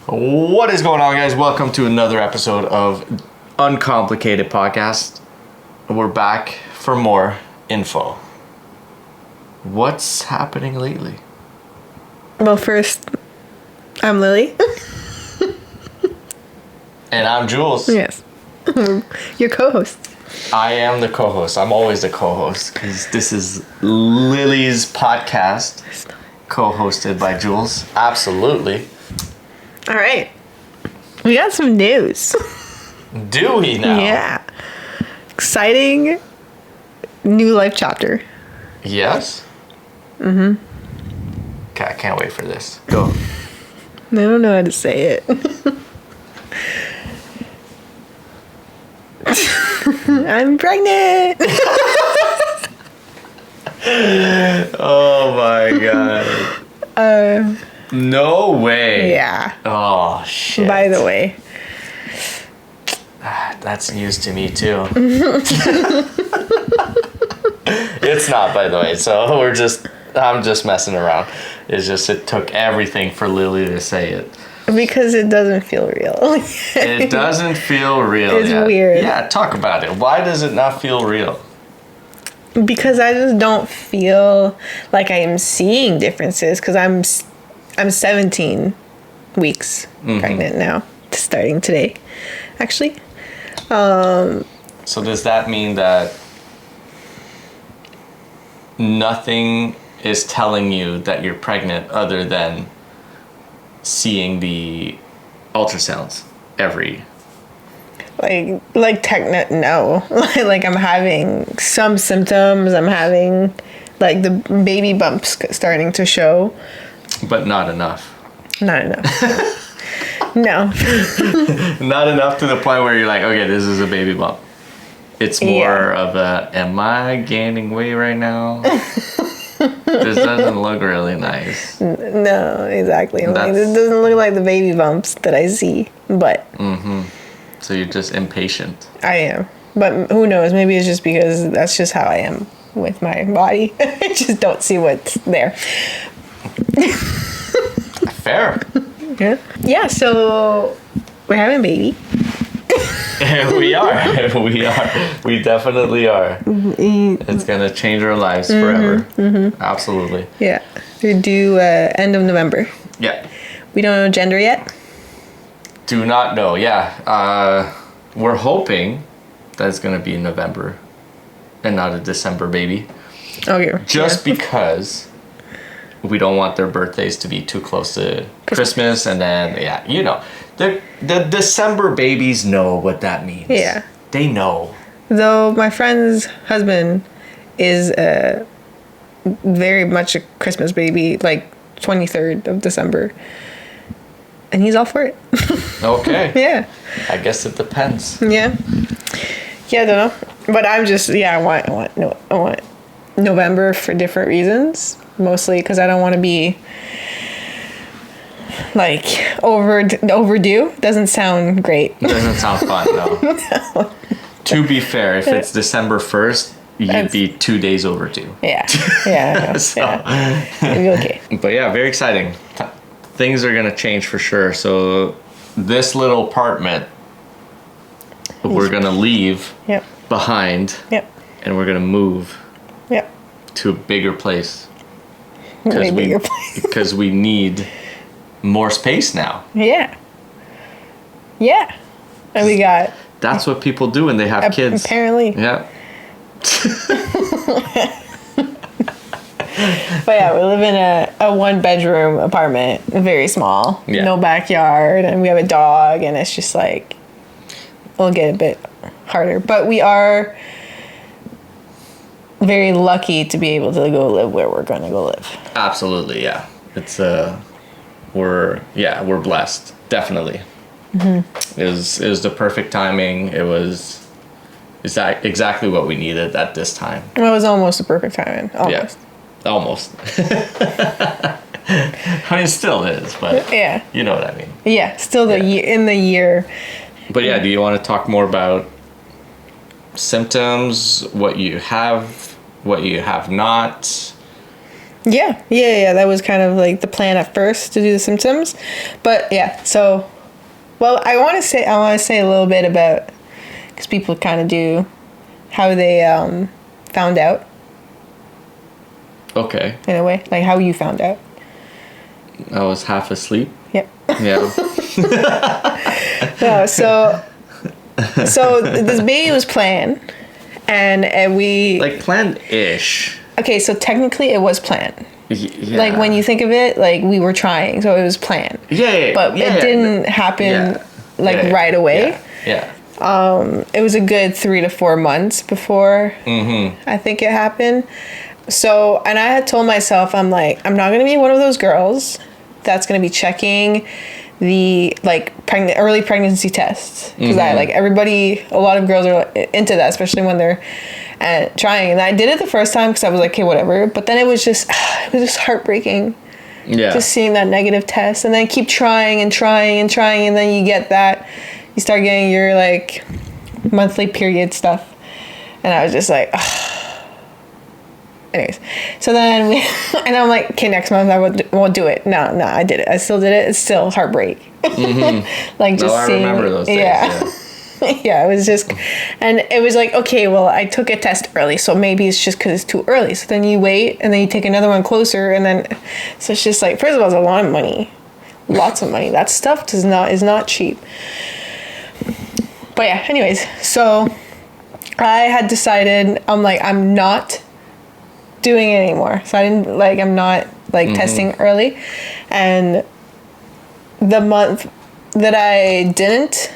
What is going on, guys? Welcome to another episode of Uncomplicated Podcast. We're back for more info. What's happening lately? Well, first, I'm Lili. And I'm Jules. Yes. Your co-host. I am the co-host. I'm always the co-host because this is Lili's podcast, co-hosted by Jules. Absolutely. All right. We got some news. Do we now? Yeah. Exciting new life chapter. Yes? Mm-hmm. Okay, I can't wait for this. Go. I don't know how to say it. I'm pregnant. Oh my god. No way. Yeah. Oh shit. By the way. That's news to me too. It's not, by the way. So I'm just messing around. It took everything for Lili to say it. Because it doesn't feel real. It doesn't feel real. It's yet. weird. Yeah, talk about it. Why does it not feel real? Because I just don't feel like I am seeing differences. Because I'm 17 weeks pregnant now, starting today, actually. So does that mean that nothing is telling you that you're pregnant other than seeing the ultrasounds every... No. Like I'm having some symptoms. I'm having like the baby bumps starting to show. But not enough. Not enough. No. Not enough to the point where you're like, okay, this is a baby bump. It's more of a, am I gaining weight right now? This doesn't look really nice. No, exactly. Like, it doesn't look like the baby bumps that I see, but... So you're just impatient. I am. But who knows? Maybe it's just because that's just how I am with my body. I just don't see what's there. Fair. Yeah, so we're having a baby. We are. We definitely are. It's going to change our lives forever. Absolutely. Yeah. We're due end of November. Yeah. We don't know gender yet. Do not know. Yeah. We're hoping that it's going to be in November and not a December baby. Okay. Just because we don't want their birthdays to be too close to Christmas. And then, yeah, you know, the December babies know what that means. Yeah. They know. Though my friend's husband is very much a Christmas baby, like 23rd of December. And he's all for it. Okay. Yeah. I guess it depends. Yeah. Yeah, I don't know. But I'm just, I want November for different reasons. Mostly because I don't want to be like overdue. Doesn't sound great. It doesn't sound fun, no. No. To be fair, if it's December 1st, you'd be 2 days overdue. Yeah. Yeah. So. Yeah. It'd be okay. But yeah, very exciting. Things are going to change for sure. So this little apartment, we're going to leave behind. Yep. And we're going to move to a bigger place. Because we need more space now. Yeah. Yeah. And we got... That's what people do when they have kids. Apparently. Yeah. But yeah, we live in a one-bedroom apartment, very small, no backyard, and we have a dog, and it's just like, we'll get a bit harder. But we are very lucky to be able to go live where we're going to go live. Absolutely, yeah. It's we're blessed, definitely. It was the perfect timing. It was exactly what we needed at this time. Well, it was almost the perfect timing. Almost. Yeah. Almost. I mean, it still is, but you know what I mean. Yeah, still in the year. But yeah, do you want to talk more about symptoms, what you have not? Yeah. That was kind of like the plan at first, to do the symptoms. But yeah, so, well, I want to say a little bit about, because people kind of do, how they found out. Okay. In a way, like how you found out. I was half asleep. Yep. Yeah. So this baby was planned, and we like planned-ish. Okay, so technically it was planned. Yeah. Like when you think of it, like we were trying, so it was planned. Yeah. But it didn't happen right away. Yeah. It was a good 3 to 4 months before I think it happened. So, and I had told myself, I'm like, I'm not going to be one of those girls that's going to be checking the like early pregnancy tests, because I like everybody, a lot of girls are into that, especially when they're trying. And I did it the first time because I was like, okay, whatever. But then it was just heartbreaking. Yeah. Just seeing that negative test, and then keep trying, and then you get that, you start getting your like monthly period stuff, and I was just like, ugh. Anyways, so then and I'm like, okay, next month I won't do it. No, I did it. I still did it. It's still heartbreak. Like just seeing. I remember those days. Yeah, it was just, and it was like, okay, well, I took a test early, so maybe it's just because it's too early. So then you wait, and then you take another one closer, and then, so it's just like, first of all, it's a lot of money, lots of money. That stuff is not cheap. But yeah, anyways, so I had decided, I'm like, I'm not doing it anymore. So I'm not like testing early, and the month that I didn't,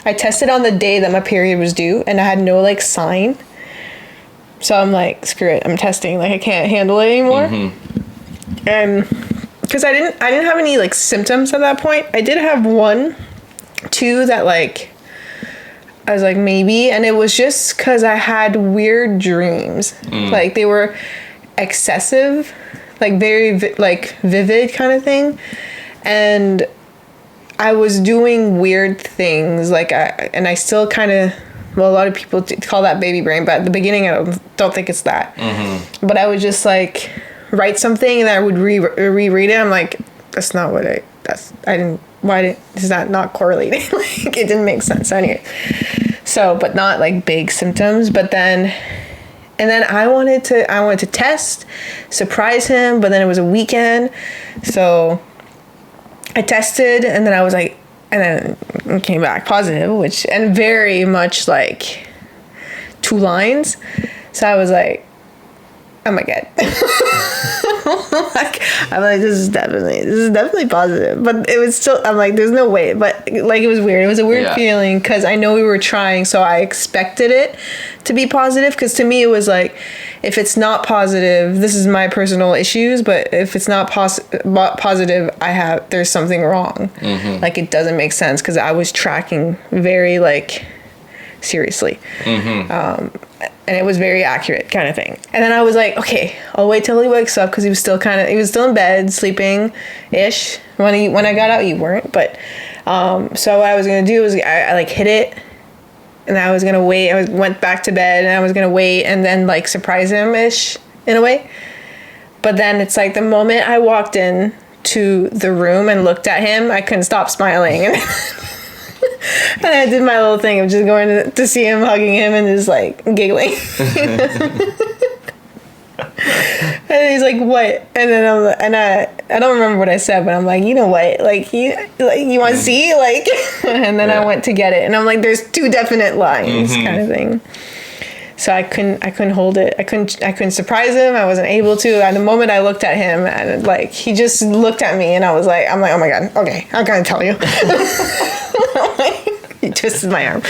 I tested on the day that my period was due, and I had no like sign. So I'm like, screw it, I'm testing. Like I can't handle it anymore. And because I didn't have any like symptoms at that point. I did have 2 that like I was like maybe, and it was just because I had weird dreams. Like they were excessive, like very vivid kind of thing, and I was doing weird things, like I still kind of, well, a lot of people call that baby brain, but at the beginning I don't think it's that. But I would just like write something, and then I would reread it. I'm like, that's not what is that not correlating? Like it didn't make sense. So anyway, but not like big symptoms. But then, and then I wanted to test, surprise him, but then it was a weekend, so I tested, and then I was like, and then it came back positive, and very much like 2 lines. So I was like, oh my God. I'm like, this is definitely positive. But it was still, I'm like, there's no way. But like, it was weird. It was a weird feeling, because I know we were trying, so I expected it to be positive. Because to me, it was like, if it's not positive, this is my personal issues. But if it's not positive, there's something wrong. Like it doesn't make sense, because I was tracking very like seriously. And it was very accurate kind of thing. And then I was like, okay, I'll wait till he wakes up, because he was still in bed sleeping ish when I got out. You weren't, but so what I was gonna do was I like hit it, and I was gonna wait. I went back to bed, and I was gonna wait, and then like surprise him ish in a way. But then it's like the moment I walked in to the room and looked at him, I couldn't stop smiling. And and I did my little thing of just going to see him, hugging him, and just like giggling. And he's like, what? And then I don't remember what I said, but I'm like, you know what? Like you want to see? Like, and then I went to get it, and I'm like, there's 2 definite lines kind of thing. So I couldn't hold it. I couldn't surprise him. I wasn't able to. At the moment I looked at him, and like he just looked at me, and I'm like, oh my God, okay, I'm gonna tell you. He twisted my arm.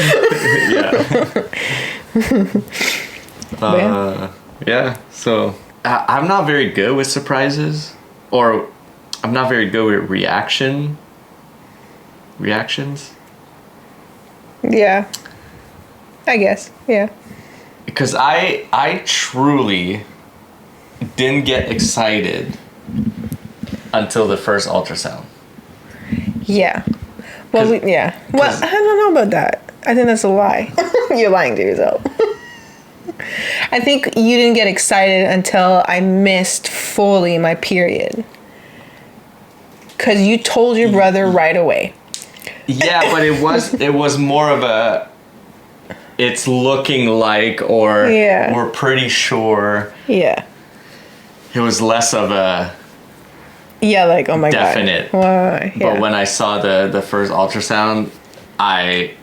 Yeah. So I'm not very good with surprises, or I'm not very good with reactions. Yeah. I guess. Yeah. Because I truly didn't get excited until the first ultrasound. Yeah. Well, yeah. Well, I don't know about that. I think that's a lie. You're lying to yourself. I think you didn't get excited until I missed fully my period. Because you told your brother right away. Yeah, but it was more of a, it's looking like, or we're pretty sure. Yeah. It was less of a like, oh my definite. God. Why? Yeah. But when I saw the first ultrasound, I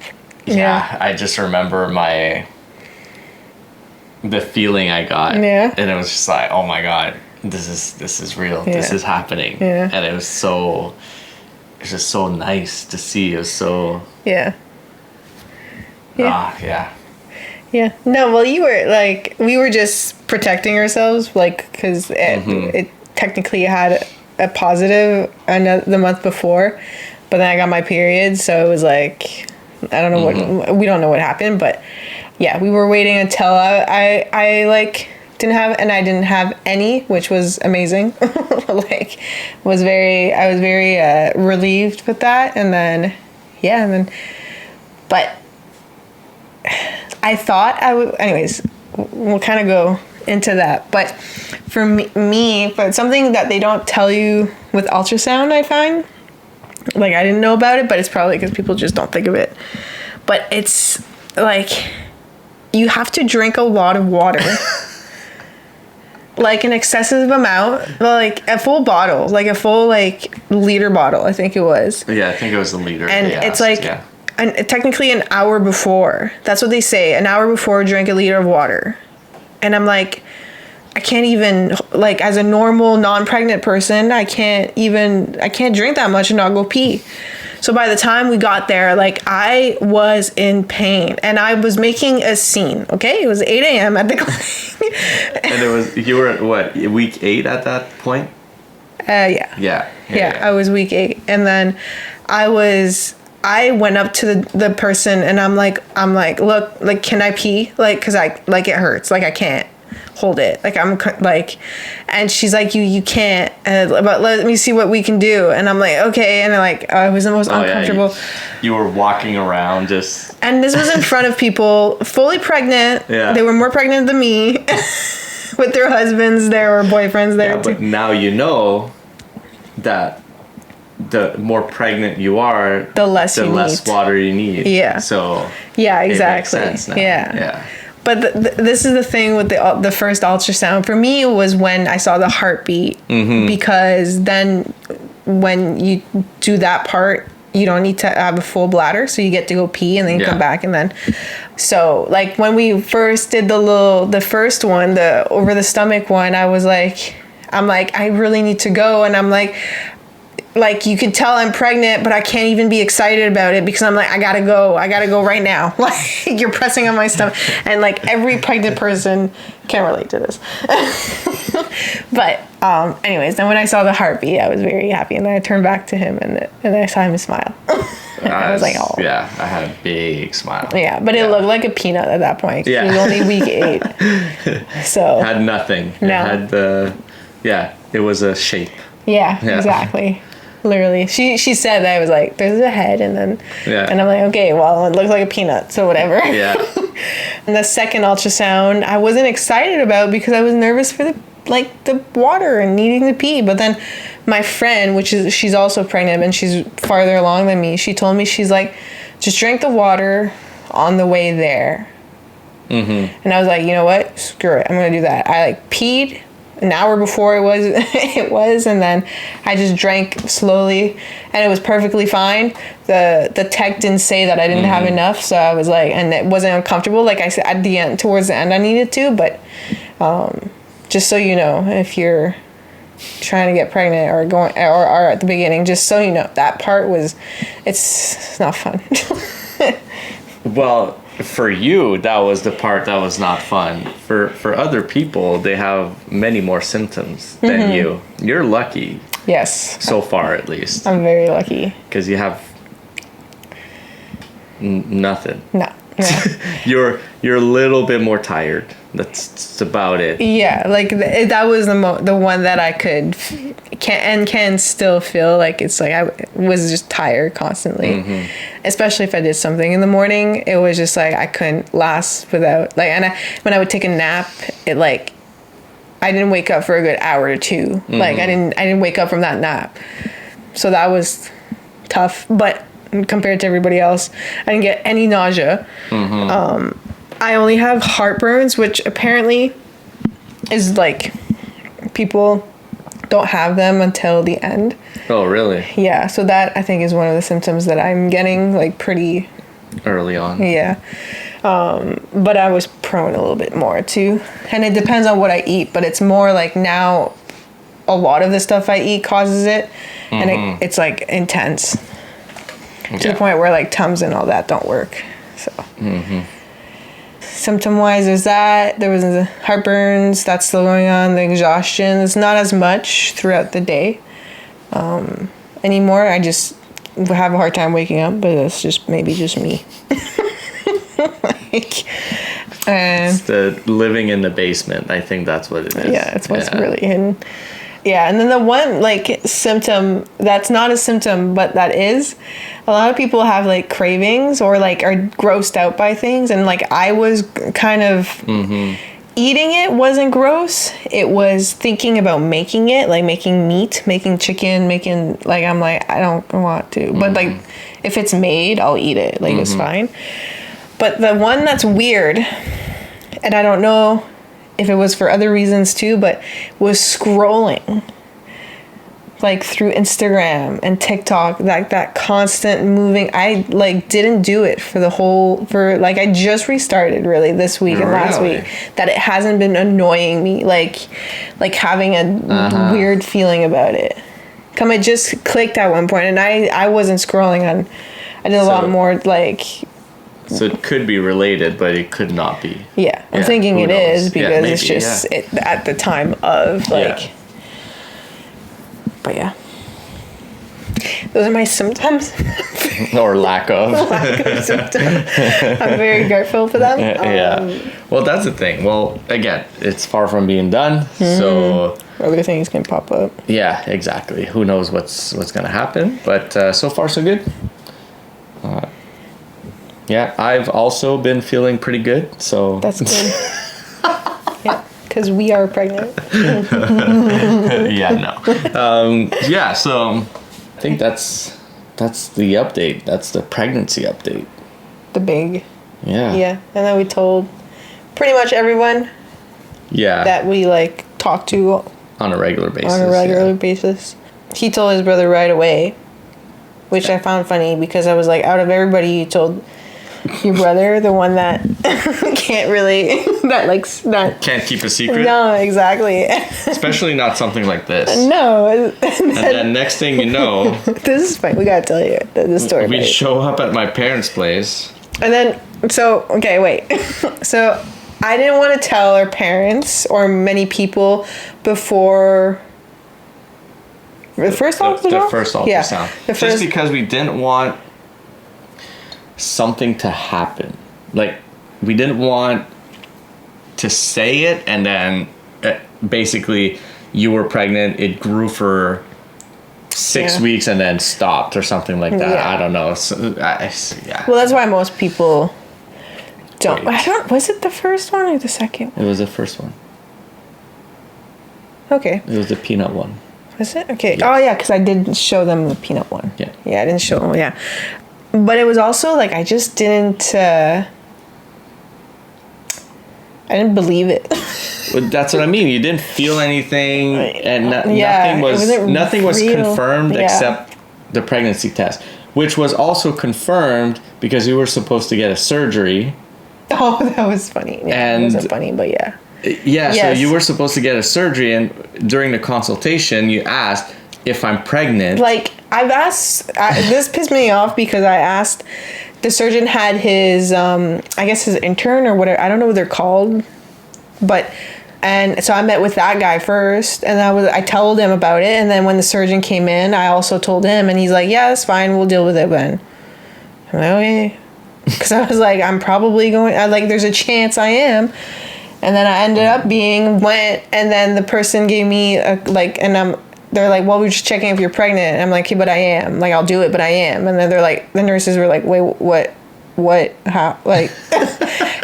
just remember the feeling I got. Yeah. And it was just like, oh my God, this is real. Yeah. This is happening. Yeah. And it was just so nice to see. It was so... Yeah. Yeah. Yeah. No, well, we were just protecting ourselves, like, because it technically had a positive the month before, but then I got my period, so it was like, I don't know we don't know what happened, but yeah, we were waiting until I like didn't have any, which was amazing. Like, I was very relieved with that, and then but I thought I would, anyways, we'll kind of go into that. But for me, but something that they don't tell you with ultrasound, I find, like, I didn't know about it, but it's probably because people just don't think of it. But it's like, you have to drink a lot of water. Like an excessive amount, like a full bottle, like a full liter bottle, I think it was. Yeah, I think it was a liter. And it's like, and technically an hour before. That's what they say. An hour before, drink a liter of water. And I'm like, I can't even, like, as a normal non-pregnant person, I can't drink that much and not go pee. So by the time we got there, like, I was in pain and I was making a scene. Okay, it was 8 a.m. at the clinic. And you were at what, week 8 at that point? Yeah. I was week 8, and then I went up to the person and I'm like, look, like, can I pee? Like, cause it hurts. Like, I can't hold it. Like, and she's like, you can't, but let me see what we can do. And I'm like, okay. And I was the most uncomfortable. Yeah, you were walking around just. And this was in front of people fully pregnant. Yeah. They were more pregnant than me with their husbands there or boyfriends there too. But now you know that the more pregnant you are, the less water you need. Yeah. So yeah, exactly. It makes sense now. Yeah. But this is the thing with the first ultrasound. For me, it was when I saw the heartbeat, because then when you do that part, you don't need to have a full bladder, so you get to go pee and then come back, and then so, like, when we first did the first one, the over the stomach one, I'm like, I really need to go, and I'm like, you can tell I'm pregnant, but I can't even be excited about it because I'm like, I gotta go right now. Like, you're pressing on my stomach, and like every pregnant person can relate to this. But anyways, then when I saw the heartbeat, I was very happy, and then I turned back to him, and I saw him smile. I was like, oh. Yeah, I had a big smile. Yeah, but it looked like a peanut at that point. Yeah. It was only week 8. So. Had nothing. No. It had it was a shape. Yeah, exactly. Literally. She said that. I was like, there's a head, and then, and I'm like, okay, well, it looks like a peanut, so whatever. Yeah. And the second ultrasound, I wasn't excited about because I was nervous for the water and needing to pee. But then my friend, she's also pregnant and she's farther along than me, she told me, she's like, just drink the water on the way there. And I was like, you know what? Screw it. I'm going to do that. I peed an hour before it was, and then I just drank slowly, and it was perfectly fine. The tech didn't say that I didn't have enough, so I was like, and it wasn't uncomfortable. Like I said, towards the end, I needed to, but just so you know, if you're trying to get pregnant or going or at the beginning, just so you know, that part it's not fun. Well, for you, that was the part that was not fun. For other people, they have many more symptoms than you. You're lucky. Yes. So far, at least. I'm very lucky. Because you have nothing. No. Yeah. You're a little bit more tired. That's about it. Yeah, like that was the one that I can still feel like it's like I was just tired constantly, especially if I did something in the morning. It was just like I couldn't last without like, and when I would take a nap, it like I didn't wake up for a good hour or two. Like I didn't wake up from that nap, so that was tough. But compared to everybody else, I didn't get any nausea. I only have heartburns, which apparently is like people don't have them until the end. Oh, really? Yeah, so that I think is one of the symptoms that I'm getting like pretty early on. Yeah. But I was prone a little bit more too. And it depends on what I eat, but it's more like now a lot of the stuff I eat causes it. And it's like intense. To the point where like Tums and all that don't work. So symptom wise, there's that. There was the heartburns that's still going on. The exhaustion. It's not as much throughout the day anymore. I just have a hard time waking up, but it's just maybe just me. It's the living in the basement. I think that's what it is. Yeah, it's what's really hidden. Yeah, and then the one like symptom that's not a symptom, but that is, a lot of people have like cravings or like are grossed out by things, and like I was kind of eating it wasn't gross. It was thinking about making it, like making meat, making chicken, making like I'm like I don't want to, but like if it's made, I'll eat it. Like it's fine. But the one that's weird, and I don't know if it was for other reasons too, but was scrolling like through Instagram and TikTok, like that constant moving. I like didn't do it for like I just restarted really this week and last week, that it hasn't been annoying me like having a weird feeling about it. Come, it just clicked at one point, and I wasn't scrolling on. I did a lot more like. So it could be related, but it could not be. Yeah, I'm thinking it is because maybe, it's just it, at the time of like. Yeah. But yeah, those are my symptoms. Or lack of. Lack of symptoms. I'm very grateful for them. Yeah. Well, that's the thing. Well, again, it's far from being done, so. Other things can pop up. Yeah, exactly. Who knows what's gonna happen? But so far so good. Yeah, I've also been feeling pretty good, so... That's good. Yeah, because we are pregnant. Yeah, no. Yeah, so I think that's the update. That's the pregnancy update. The big... Yeah. Yeah, and then we told pretty much everyone that we, like, talk to... On a regular basis. On a regular basis. He told his brother right away, which I found funny because I was like, out of everybody you told... Your brother, the one that can't really, that can't keep a secret? No, exactly. Especially not something like this. No. And then next thing you know... This is fine. We gotta tell you the story. We show up at my parents' place. And then, okay, wait. So, I didn't want to tell our parents or many people before... The first ultrasound? The first ultrasound. Yeah. Just because we didn't want... something to happen. Like, we didn't want to say it and then basically you were pregnant, it grew for 6 weeks and then stopped or something like that. I don't know. So, well, that's why most people don't. Was it the first one or the second one? It was the first one. Okay. It was the peanut one. Was it? Okay. Yeah. Oh yeah, because I did show them the peanut one. Yeah. Yeah, I didn't show them. Yeah. But it was also like I just didn't. I didn't believe it. Well, that's what I mean. You didn't feel anything, and nothing was confirmed except the pregnancy test, which was also confirmed because you were supposed to get a surgery. Oh, that was funny. Yeah, it wasn't funny, but yeah. Yeah. Yes. So you were supposed to get a surgery, and during the consultation, you asked if I'm pregnant. Like. I've asked, this pissed me off because I asked, the surgeon had his, I guess his intern or whatever, I don't know what they're called, and so I met with that guy first, and I told him about it, and then when the surgeon came in, I also told him, and he's like, yeah, that's fine, we'll deal with it then. I'm like, okay. because I was like, I'm probably going. There's a chance I am, and then I ended up went, and then the person gave me they're like, well, we're just checking if you're pregnant. And I'm like, yeah, but I am. Like, I'll do it, but I am. And then they're like, the nurses were like, wait, what, how, like,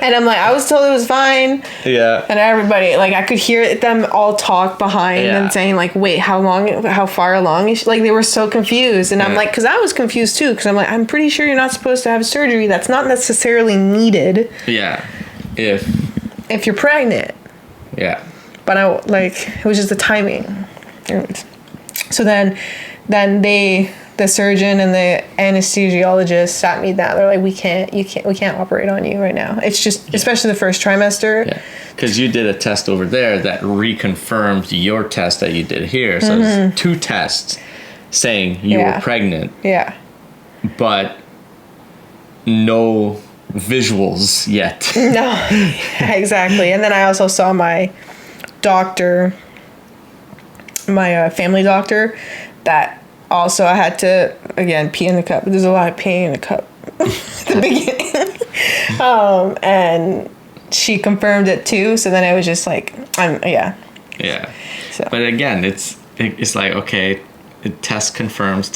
and I'm like, I was told it was fine. Yeah. And everybody, like, I could hear them all talk behind and saying, like, wait, how far along is she? Like, they were so confused. And I'm like, because I was confused too, because I'm like, I'm pretty sure you're not supposed to have surgery. That's not necessarily needed. Yeah. If you're pregnant. Yeah. But it was just the timing. Anyways. So then the surgeon and the anesthesiologist sat me down. They're like, we can't operate on you right now. It's just, especially the first trimester. Yeah. Because you did a test over there that reconfirmed your test that you did here. So it's 2 tests saying you were pregnant. Yeah. But no visuals yet. No, exactly. And then I also saw my doctor, my family doctor, that also I had to, again, pee in the cup. There's a lot of peeing in the cup at the beginning. And she confirmed it too. So then I was just like, yeah. So. But again, it's like, okay, test confirms.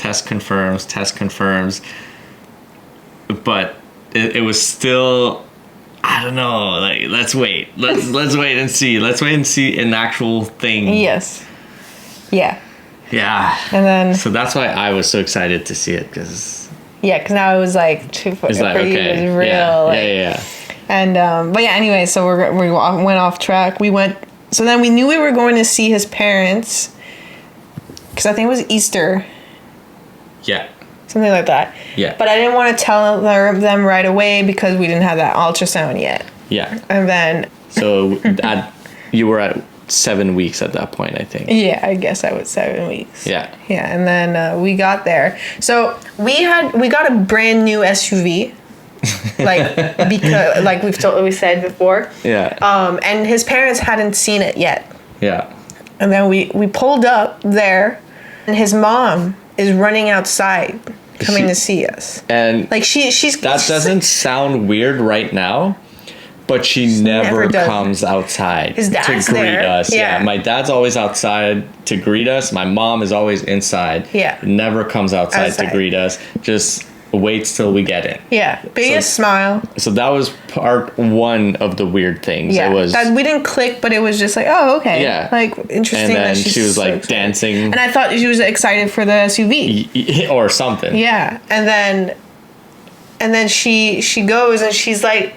But it was still, I don't know, like, let's wait. Let's wait and see. Let's wait and see an actual thing. Yes. Yeah. Yeah. And then. So that's why I was so excited to see it, because. Yeah, because now it was like 2 foot. It's like, okay. It was real. Yeah. And, but yeah, anyway, so we went off track. So then we knew we were going to see his parents, because I think it was Easter. Yeah. Something like that. Yeah. But I didn't want to tell them right away because we didn't have that ultrasound yet. Yeah. And then. So you were at 7 weeks at that point, I think. Yeah, I guess I was 7 weeks. Yeah. Yeah, and then we got there. So we got a brand new SUV. Because we said before. Yeah. And his parents hadn't seen it yet. Yeah. And then we pulled up there, and his mom is running outside coming to see us. And she's that doesn't sound weird right now, but she never comes outside his dad's to greet there. us. Yeah. My dad's always outside to greet us. My mom is always inside. Yeah. Never comes outside to greet us. Just waits till we get in. Yeah. Biggest smile. So that was part 1 of the weird things. Yeah. It was that we didn't click, but it was just like, oh, okay. Yeah. Like, interesting. And then that she was so like excited. dancing. And I thought she was excited for the SUV. Or something. Yeah. And then she goes and she's like,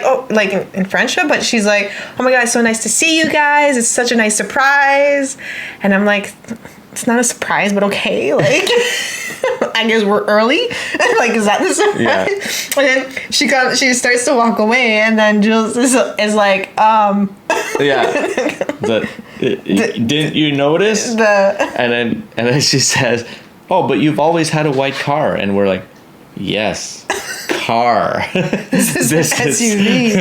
oh, like in French, but she's like, oh my God, it's so nice to see you guys. It's such a nice surprise. And I'm like, it's not a surprise, but okay. Like, I guess we're early. Like, is that the surprise? Yeah. And then she starts to walk away, and then Jules is like, Yeah. Didn't you notice? And then she says, oh, but you've always had a white car. And we're like, yes, car. This is SUV.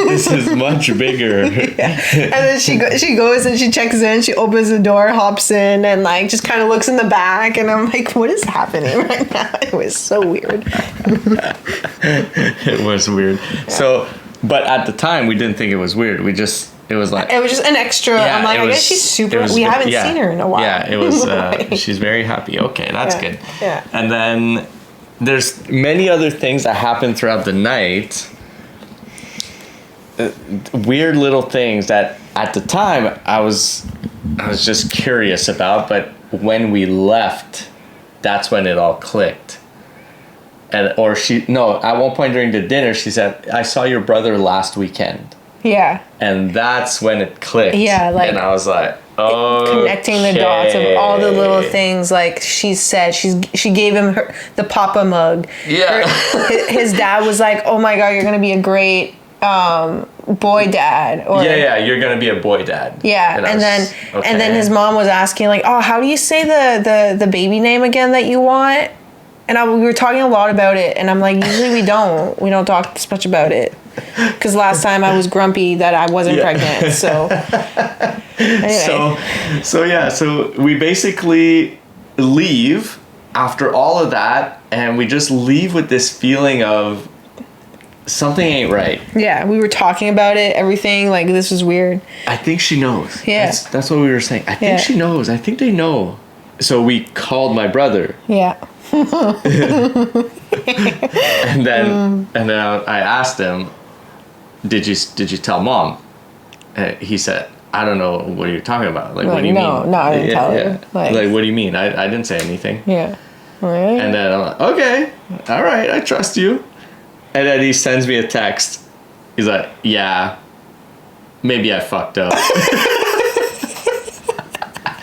This is much bigger. Yeah. And then she goes and she checks in. She opens the door, hops in, and like just kind of looks in the back. And I'm like, what is happening right now? It was so weird. It was weird. Yeah. So, but at the time, we didn't think it was weird. It was just an extra. Yeah, I'm like, I guess she's super. We haven't seen her in a while. Yeah, it was. She's very happy. Okay, that's good. Yeah. And then there's many other things that happen throughout the night. Weird little things that at the time I was just curious about, but when we left, that's when it all clicked. At one point during the dinner, she said, I saw your brother last weekend. Yeah. And that's when it clicked. Yeah, like, and I was like, oh, connecting the dots of all the little things. Like she said, she gave him the Papa mug. Yeah. His dad was like, oh my God, you're gonna be a great boy dad. Or you're gonna be a boy dad. Yeah. And then his mom was asking like, oh, how do you say the baby name again that you want? And we were talking a lot about it, and I'm like, usually we don't talk this much about it. Because last time I was grumpy that I wasn't pregnant, so. Anyway. So we basically leave after all of that, and we just leave with this feeling of, something ain't right. Yeah, we were talking about it, everything, like, this was weird. I think she knows. Yeah. That's what we were saying. I think she knows. I think they know. So we called my brother. Yeah. And then I asked him, did you tell mom? He said, I don't know what you're talking about. Like, what do you mean? No, I didn't tell her. Like, what do you mean? I didn't say anything. Yeah. Right. And then I'm like, okay, all right, I trust you. And then he sends me a text. He's like, yeah, maybe I fucked up.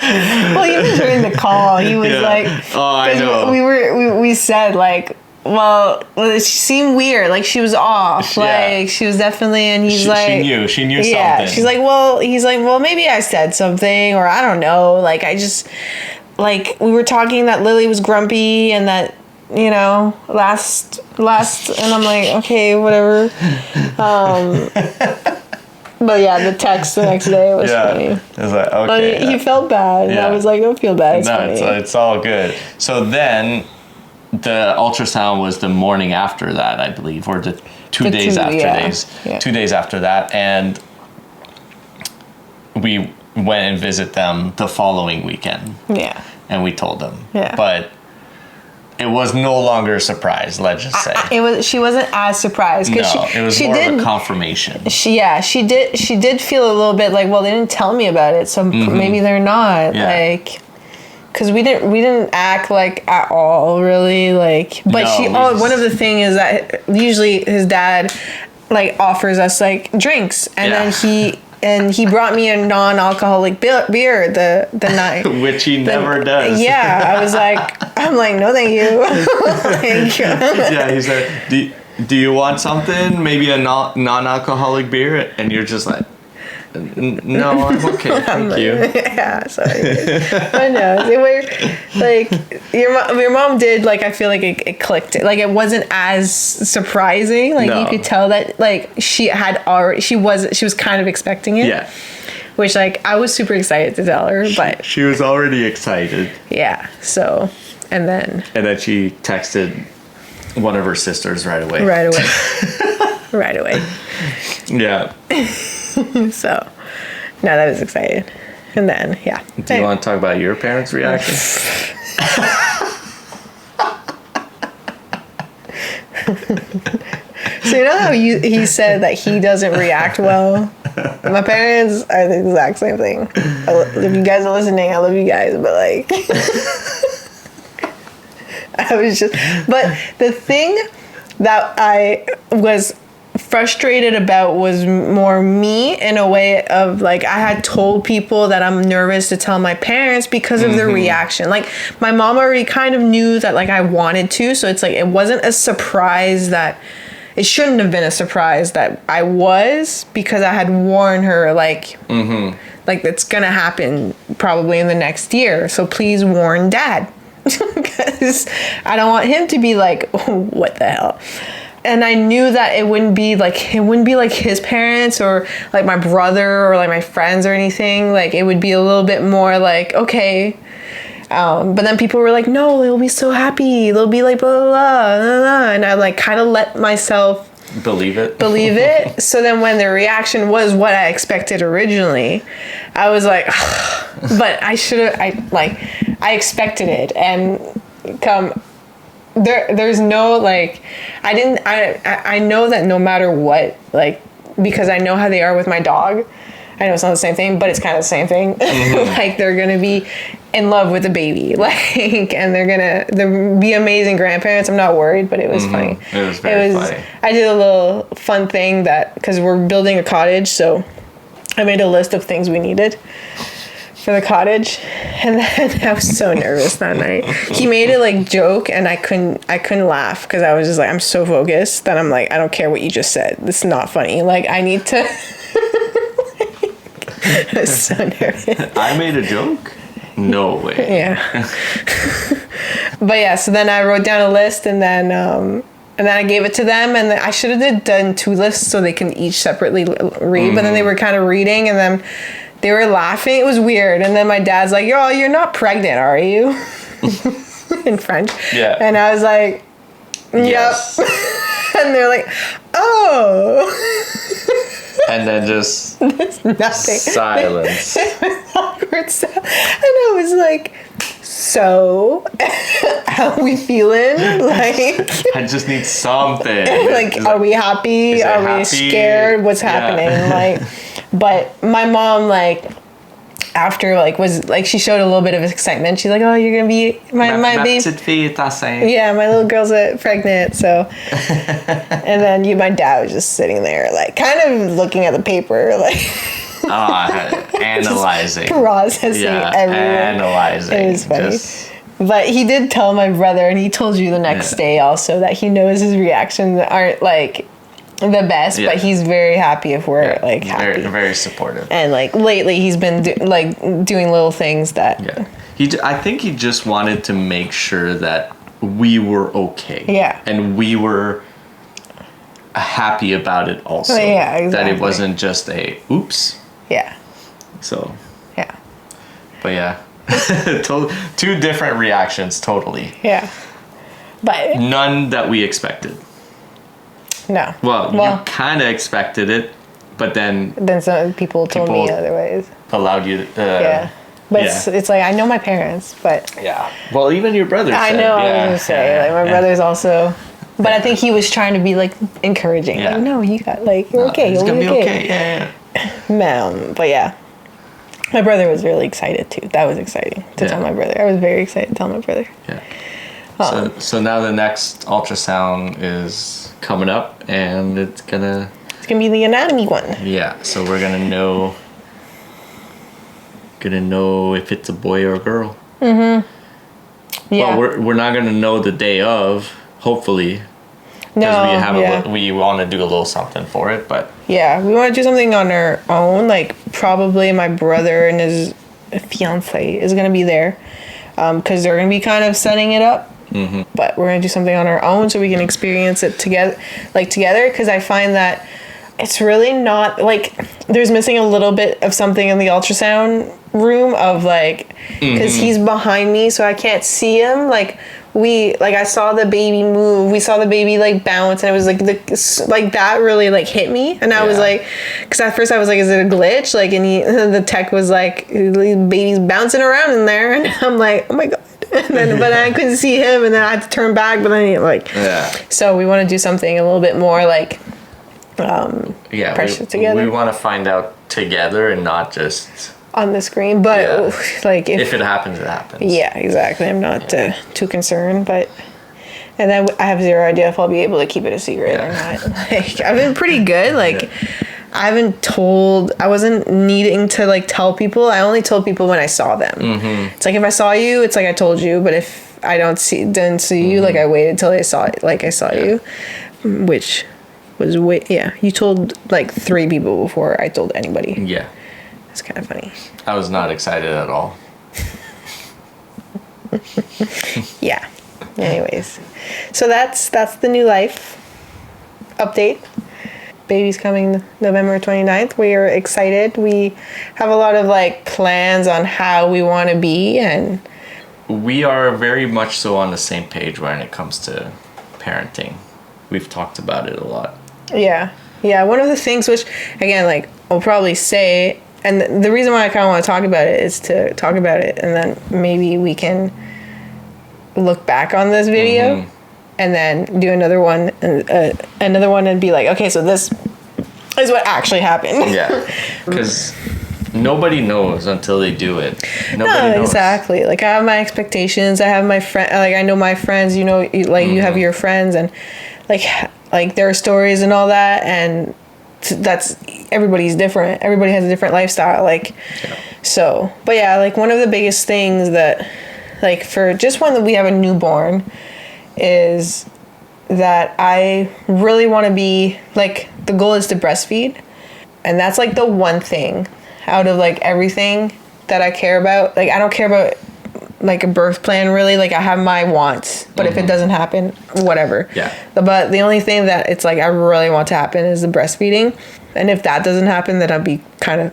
Well, even during the call, he was like, oh, I know. We said, like, well, she seemed weird. Like, she was off. Like, she was definitely, and he's like... She knew yeah, something. she's like, well, he's like, well, maybe I said something, or I don't know. Like, I just, like, we were talking that Lily was grumpy and that, you know, last, and I'm like, okay, whatever. But yeah, the text the next day was funny. It was like, okay. But he felt bad, and I was like, don't feel bad. It's funny. It's all good. So then, the ultrasound was the morning after that, I believe, or the 2 days after days. Yeah. 2 days after that, and we went and visit them the following weekend. Yeah. And we told them. Yeah. But it was no longer a surprise, let's just say. She wasn't as surprised because it was more of a confirmation. She did feel a little bit like, well, they didn't tell me about it, so maybe they're not. Yeah. Like, because we didn't act like at all really, like, but one of the things is that usually his dad like offers us like drinks, and then he brought me a non-alcoholic beer the night. Which he never does. Yeah, I'm like, no thank you. Like, yeah, he said, do you want something? Maybe a non-alcoholic beer? And you're just like, no, I'm okay, thank you. Yeah, sorry. I know. They were, like, your mom did, like, I feel like it clicked. Like, it wasn't as surprising. Like, you could tell that, like, she was kind of expecting it. Yeah. Which, like, I was super excited to tell her, but... She was already excited. Yeah, so, and then she texted one of her sisters right away. Right away. Yeah. So, no, that was exciting. And then, yeah. Do you want to talk about your parents' reaction? So, you know how he said that he doesn't react well? My parents are the exact same thing. If you guys are listening, I love you guys, but like... But the thing that I was frustrated about was more me, in a way of like, I had told people that I'm nervous to tell my parents because of their reaction. Like, my mom already kind of knew that, like, I wanted to, so it's like, it wasn't a surprise that, it shouldn't have been a surprise that I was, because I had warned her, like, like, it's gonna happen probably in the next year, so please warn Dad. Because I don't want him to be like, oh, what the hell? And I knew that it wouldn't be like his parents or like my brother or like my friends or anything. Like, it would be a little bit more like, okay. But then people were like, no, they'll be so happy. They'll be like, blah, blah, blah, blah, blah. And I like kind of let myself believe it. So then when the reaction was what I expected originally, I was like, but I expected it, and there's no, like, I know that no matter what, like, because I know how they are with my dog. I know it's not the same thing, but it's kind of the same thing. Like, they're gonna be in love with the baby, like, and they're be amazing grandparents. I'm not worried, but it was funny. It was very funny. I did a little fun thing because we're building a cottage, so I made a list of things we needed for the cottage, and then I was so nervous that night. He made it like joke, and I couldn't laugh because I was just like, I'm so focused that I'm like, I don't care what you just said. This is not funny. Like, I need to. I was so nervous. I made a joke? No way. Yeah. But yeah, so then I wrote down a list, and then I gave it to them, and I should have done 2 lists so they can each separately read, but then they were kind of reading, and then they were laughing. It was weird. And then my dad's like, "Yo, you're not pregnant, are you?" In French. Yeah. And I was like, "Yep." Yes. And they're like, oh. And then just Nothing. silence. Awkward sound. And I was like, so, how are we feeling? Like, I just need something. like, are we happy? Are we happy? scared? What's happening? Like, but my mom, like, after, like, was, like, she showed a little bit of excitement. She's like, oh, you're going to be my baby. Yeah, my little girl's pregnant, so. And then my dad was just sitting there, like, kind of looking at the paper, like. Analyzing. Processing everything. Analyzing. It was funny. But he did tell my brother, and he told you the next day also, that he knows his reactions aren't, like, the best, but he's very happy if we're, like, happy. Very, very supportive. And, like, lately he's been, doing little things that... Yeah. I think he just wanted to make sure that we were okay. Yeah. And we were happy about it also. Yeah, exactly. That it wasn't just a oops. Yeah. So. Yeah. But yeah. Two different reactions, totally. Yeah. But... None that we expected. No. Well, you kind of expected it, but then some people told me otherwise. Allowed you to... yeah. But it's like, I know my parents, but... Yeah. Well, even your brother said... I know, I was going to say. Like, my brother's also... But I think he was trying to be, like, encouraging. Yeah. Like, no, you got, like, you're okay. It's going to be okay. Yeah. But yeah. My brother was really excited, too. That was exciting to tell my brother. I was very excited to tell my brother. Yeah. So now the next ultrasound is coming up, and it's gonna be the anatomy one. Yeah, so we're gonna know if it's a boy or a girl. Yeah. Well, we're not gonna know the day of, hopefully. Because we want to do a little something for it, but yeah, we want to do something on our own. Like, probably my brother and his fiance is gonna be there, because they're gonna be kind of setting it up. Mm-hmm. But we're gonna do something on our own so we can experience it together. Because I find that it's really not, like, there's missing a little bit of something in the ultrasound room of, like, because he's behind me, so I can't see him. Like, I saw the baby move, we saw the baby, like, bounce, and it was like that really, like, hit me. And I was like, because at first I was like, is it a glitch? Like, and the tech was like, the baby's bouncing around in there, and I'm like, oh my god. But I couldn't see him, and then I had to turn back. But then so we want to do something a little bit more like pressure together. We want to find out together and not just on the screen. But like if it happens, it happens. Yeah, exactly. I'm not too concerned, but. And then I have zero idea if I'll be able to keep it a secret or not. Like, I've been pretty good. Like, I wasn't needing to, like, tell people. I only told people when I saw them. Mm-hmm. It's like, if I saw you, it's like I told you. But if I didn't see you, like, I waited till I saw it. Like, I saw you. Which was you told, like, 3 people before I told anybody. Yeah. It's kind of funny. I was not excited at all. Yeah. Anyways, so that's the new life update. Baby's coming November 29th. We are excited. We have a lot of, like, plans on how we want to be, and we are very much so on the same page when it comes to parenting. We've talked about it a lot. Yeah. One of the things which, again, like, I'll probably say, and the reason why I kind of want to talk about it is to talk about it, and then maybe we can look back on this video and then do another one and be like, okay, so this is what actually happened. Yeah, because nobody knows until they do it. Nobody knows. Exactly. Like, I have my expectations. I have my friend. Like, I know my friends. You know, you have your friends, and like their stories and all that, and that's everybody's different. Everybody has a different lifestyle. Like, so, but yeah, like, one of the biggest things that, like, for just when we have a newborn, is that I really want to be, like, the goal is to breastfeed. And that's, like, the one thing out of, like, everything that I care about. Like, I don't care about, like, a birth plan, really. Like, I have my wants, but if it doesn't happen, whatever. Yeah. But the only thing that it's, like, I really want to happen is the breastfeeding. And if that doesn't happen, then I'll be kind of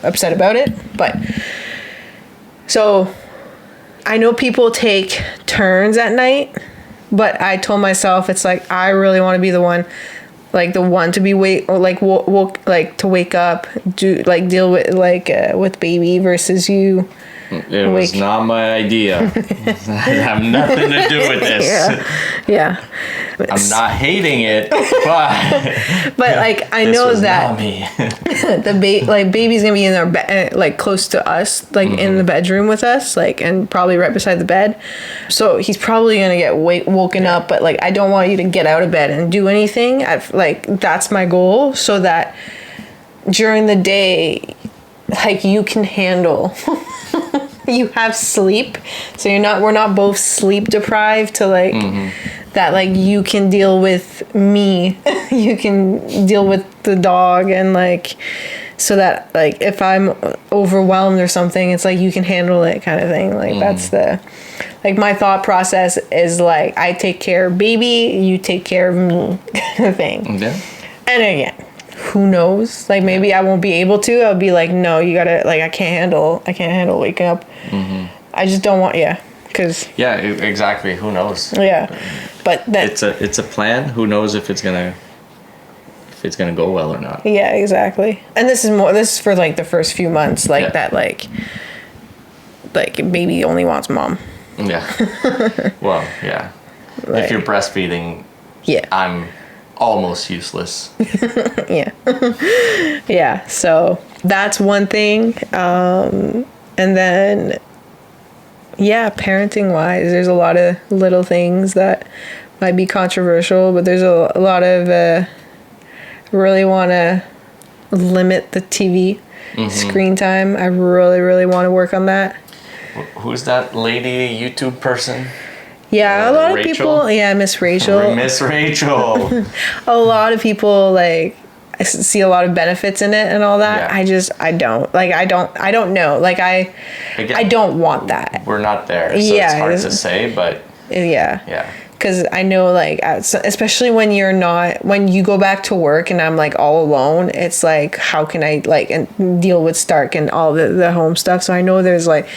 upset about it. But, so I know people take turns at night But I told myself, it's like, I really want to be the one, like the one to be like to wake up, do like deal with baby versus you. It was not my idea. I have nothing to do with this. Yeah. I'm not hating it, but like I this know was that not me. baby's gonna be in our bed, like close to us, like in the bedroom with us, like, and probably right beside the bed. So he's probably gonna get woken up, but like I don't want you to get out of bed and do anything. Like that's my goal, so that during the day, like you can handle. You have sleep, so we're not both sleep deprived to like that, like you can deal with me. You can deal with the dog, and like so that like if I'm overwhelmed or something, it's like you can handle it kind of thing. Like that's the like my thought process is like I take care of baby, you take care of me kind of thing. Yeah. And again, who knows? Like maybe I won't be able to. I'll be like, no, you gotta, like I can't handle waking up. I just don't want, because exactly. Who knows? Yeah, but that it's a plan. Who knows if it's gonna go well or not? Yeah, exactly. And this is for like the first few months, like that, like baby only wants mom. Yeah. Well, yeah. Like, if you're breastfeeding, I'm almost useless. Yeah, so that's one thing. And then parenting wise, there's a lot of little things that might be controversial, but there's a lot of really want to limit the TV screen time. I really want to work on that. Who's that lady YouTube person? Yeah, a lot of people. Yeah, Miss Rachel. Miss Rachel. A lot of people like I see a lot of benefits in it and all that. Yeah. I don't know. Like I don't want that. We're not there, so it's hard to say, but yeah. Because I know, like, especially when you go back to work and I'm like all alone, it's like, how can I like and deal with Stark and all the home stuff? So I know there's like,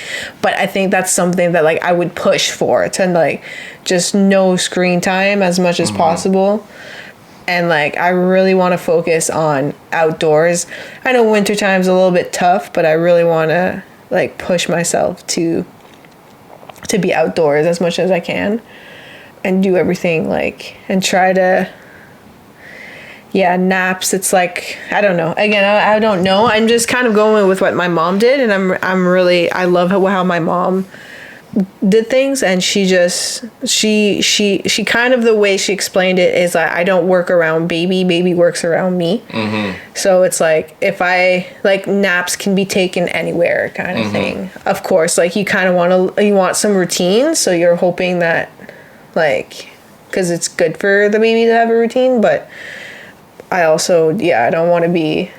but I think that's something that like I would push for, to like just no screen time as much as possible. And like, I really want to focus on outdoors. I know wintertime's a little bit tough, but I really want to like push myself to be outdoors as much as I can. And do everything like, and try to, naps. It's like, I don't know. Again, I don't know. I'm just kind of going with what my mom did. And I love how my mom did things. And she kind of, the way she explained it is like, I don't work around baby works around me. So it's like, if I like, naps can be taken anywhere kind of thing. Of course, like you kind of you want some routine. So you're hoping that, like, because it's good for the baby to have a routine, but I also, I don't want to be,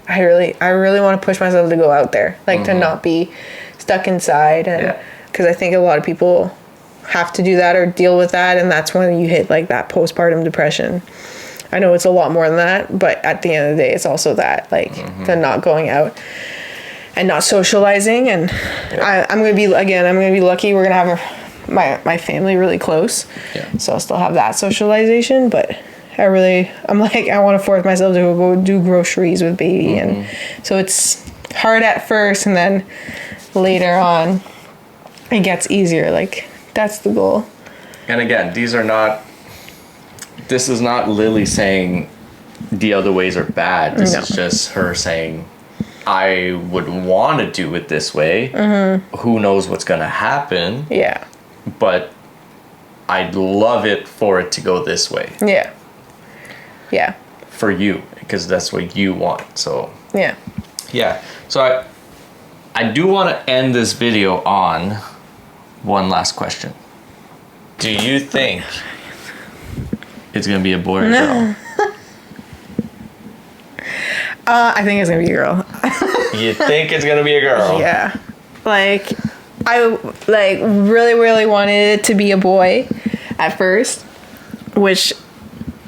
I really want to push myself to go out there, like to not be stuck inside. And because I think a lot of people have to do that or deal with that, and that's when you hit like that postpartum depression. I know it's a lot more than that, but at the end of the day, it's also that, like the not going out and not socializing. And I'm gonna be lucky. We're gonna have my family really close, so I'll still have that socialization, but I want to force myself to go do groceries with baby. And so it's hard at first, and then later on it gets easier. Like that's the goal. And again, this is not Lily saying the other ways are bad. This is just her saying, I would want to do it this way. Who knows what's gonna happen? But I'd love it for it to go this way. Yeah. For you, because that's what you want. So yeah. So I do want to end this video on one last question. Do you think it's gonna be a boy or a girl? I think it's gonna be a girl. You think it's gonna be a girl? Yeah. Like, I like really wanted it to be a boy at first, which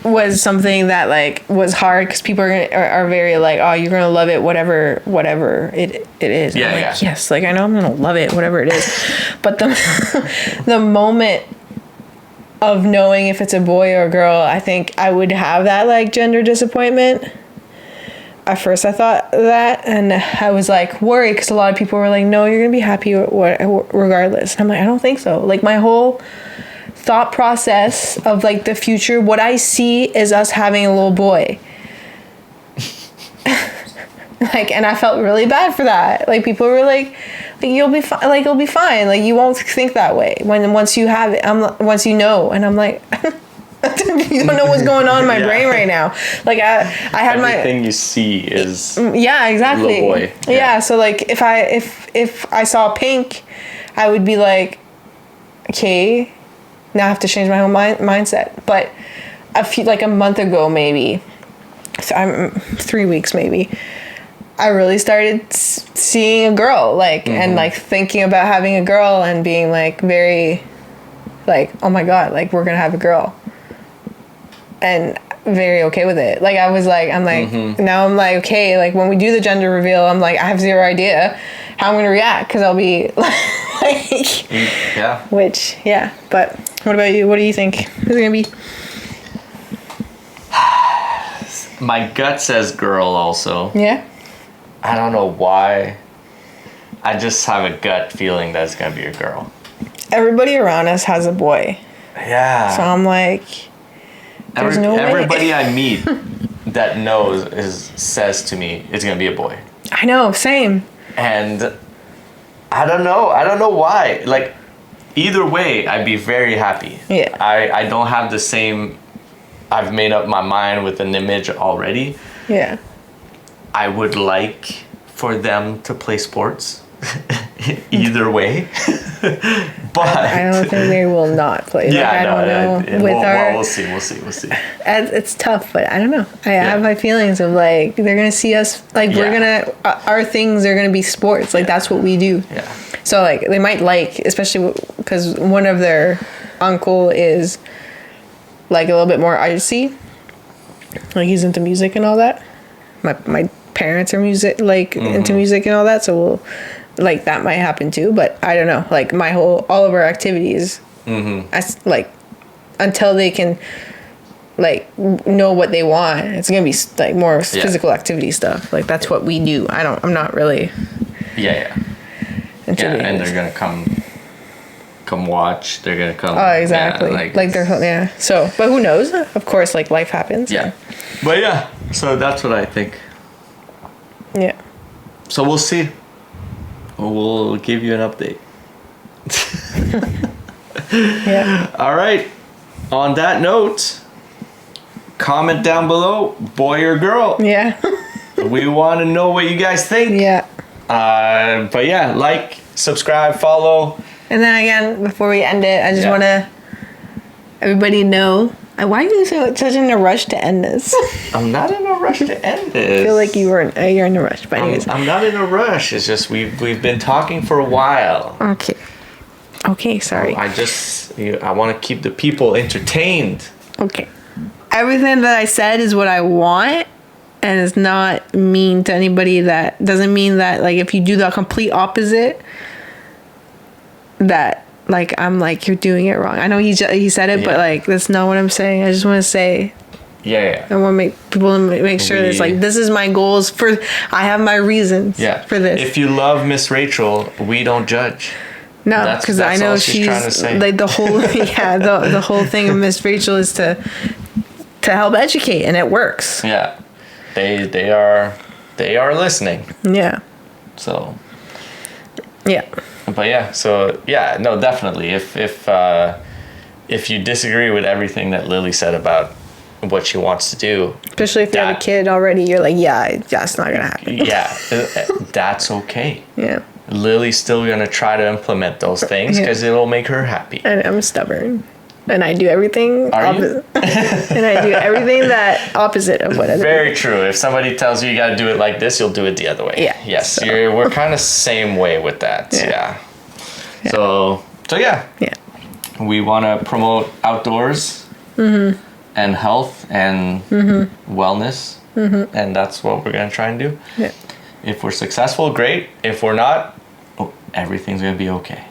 was something that like was hard because people are very like, oh, you're gonna love it, whatever it is. Yeah, I'm like, yes, like I know I'm gonna love it, whatever it is. But the moment of knowing if it's a boy or a girl, I think I would have that like gender disappointment. At first I thought that, and I was like worried because a lot of people were like, no, you're gonna be happy regardless. And I'm like, I don't think so. Like my whole thought process of like the future, what I see is us having a little boy. Like, and I felt really bad for that. Like people were like you'll be fine. Like it'll be fine. Like you won't think that way once you have it. Once you know, and I'm like. You don't know what's going on in my brain right now. Like I had everything you see is exactly little boy. Yeah. So like if I saw pink, I would be like, okay, now I have to change my whole mindset. But a month ago maybe, 3 weeks maybe, I really started seeing a girl like and like thinking about having a girl and being like very like, oh my god, like we're gonna have a girl. And very okay with it. Like I was like, I'm like, now I'm like, okay, like when we do the gender reveal, I'm like, I have zero idea how I'm gonna react because I'll be like, yeah. Which, yeah. But what about you? What do you think is it gonna be? My gut says girl also. Yeah. I don't know why. I just have a gut feeling that it's gonna be a girl. Everybody around us has a boy. Yeah. So I'm like. Everybody I meet that knows says to me it's gonna be a boy. I know, same. And I don't know why. Like either way, I'd be very happy. Yeah. I don't have the same. I've made up my mind with an image already. Yeah. I would like for them to play sports. Either way. But I don't think they will not play. Yeah, like, I don't know. We'll see. It's tough, but I don't know. I have my feelings of like they're gonna see us like we're gonna our things are gonna be sports. Like that's what we do. Yeah. So like they might like, especially because one of their uncle is like a little bit more artsy. Like he's into music and all that. My parents are into music and all that, so we'll. Like that might happen too, but I don't know. Like all of our activities, like until they can like know what they want, it's gonna be like more physical activity stuff. Like that's what we do. I'm not really. Yeah. And they're gonna come watch. They're gonna come. Oh, exactly. Like they're So, but who knows? Of course, like life happens. Yeah. But yeah, so that's what I think. Yeah. So we'll see. We'll give you an update. Yeah. All right. On that note, comment down below, boy or girl. Yeah. We want to know what you guys think. Yeah. But yeah, like, subscribe, follow. And then again, before we end it, I just want to everybody know. Why are you such in a rush to end this? I'm not in a rush to end this. I feel like you're in a rush, but anyways. I'm not in a rush. It's just we've been talking for a while. Okay, sorry. I want to keep the people entertained. Okay. Everything that I said is what I want, and it's not mean to anybody. That doesn't mean that like if you do the complete opposite, that like I'm like you're doing it wrong. I know he said it, but like that's not what I'm saying. I just want to say. Yeah. I want to make people make sure it's like this is my goals I have my reasons for this. If you love Miss Rachel, we don't judge. No, because I know she's trying to say. Like the whole the whole thing of Miss Rachel is to help educate, and it works. Yeah, they are listening. Yeah. So. Yeah. But yeah, so yeah, no, definitely. If you disagree with everything that Lily said about what she wants to do, especially if you have a kid already, you're like, that's not gonna happen. Yeah, that's okay. Yeah. Lily's still gonna try to implement those things because it'll make her happy. And I'm stubborn, and I do everything opposite. And I do everything that opposite of what. Very true. If somebody tells you gotta do it like this, you'll do it the other way. Yeah. Yes, so. We're kind of same way with that. Yeah. So yeah. Yeah. We want to promote outdoors and health and wellness, and that's what we're gonna try and do. Yeah. If we're successful, great. If we're not, everything's gonna be okay.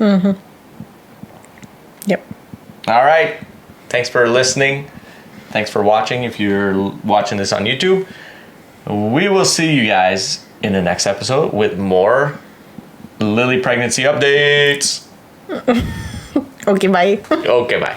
Yep. All right. Thanks for listening. Thanks for watching. If you're watching this on YouTube, we will see you guys in the next episode with more Lili pregnancy updates. Okay, bye. Okay, bye.